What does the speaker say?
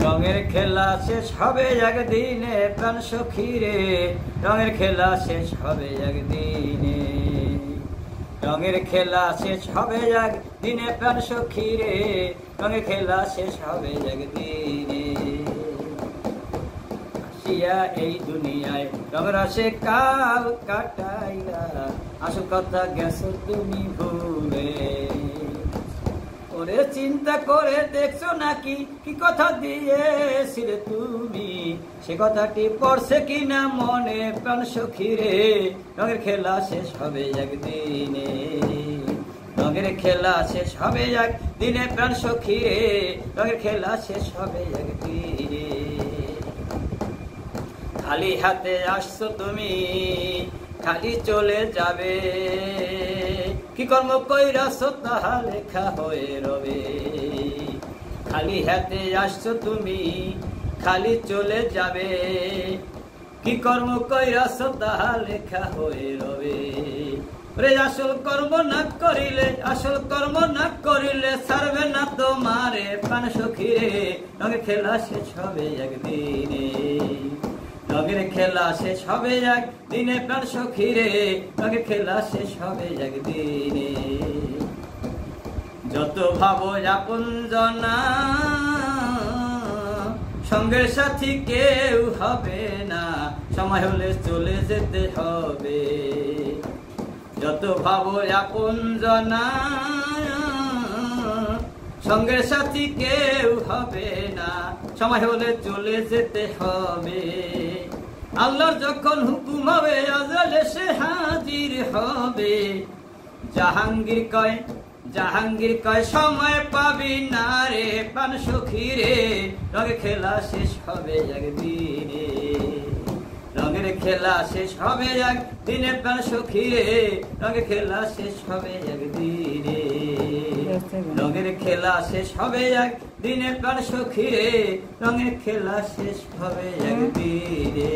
রঙের খেলা শেষ হবে একদিনে প্রাণ সখী রে, রঙের খেলা শেষ হবে একদিনে, রঙের খেলা শেষ হবে একদিনে প্রাণ সখী রে, রঙের খেলা শেষ হবে একদিনে। আসিয়া এই দুনিয়ায় রঙ রসে কাল কাটাইয়া, আসল কথা গেছো তুমি ভুলে। ওরে চিন্তা করে দেখছো নাকি কি কথা দিয়েছিলে তুমি, সে কথাটি পড়ছে কিনা মনে প্রাণ সখী রে, রঙের খেলা শেষ হবে একদিনে, রঙের খেলা শেষ হবে একদিনে প্রাণ সখী রে, রঙের খেলা শেষ হবে একদিনে। খালি হাতে আসছো তুমি খালি চলে যাবে, কি কর্ম কইরাছো তাহা লেখা হয়ে রবে। খালি হাতে আসছো তুমি খালি চলে যাবে, কি কর্ম কইরাছো তাহা লেখা হয়ে রবে। রে আসল কর্ম না করিলে, আসল কর্ম না করিলে ছাড়বে না তোমারে প্রাণ সখী রে, রঙের খেলা শেষ হবে একদিনে, রঙের খেলা শেষ হবে একদিনে প্রাণ সখী রে, রঙের খেলা শেষ হবে একদিনে। যত ভাবো আপন জনা সঙ্গের সাথী কেউ হবে না, সময় হলে চলে যেতে হবে। যত ভাবো আপন জনা সঙ্গের সাথী কেউ হবে না, সময় হলে চলে যেতে হবে। আল্লাহর যখন হুকুম হবে আজরাইল এসে হাজির হবে। জাহাঙ্গীর কয় সময় পাবি না রে প্রাণ সখী রে, রঙের খেলা শেষ হবে একদিনে, রঙের খেলা শেষ হবে একদিনে প্রাণ সখী রে, রঙের খেলা শেষ হবে একদিনে, রঙের খেলা শেষ হবে একদিনে প্রাণ সখী রে, রঙের খেলা শেষ হবে একদিনে।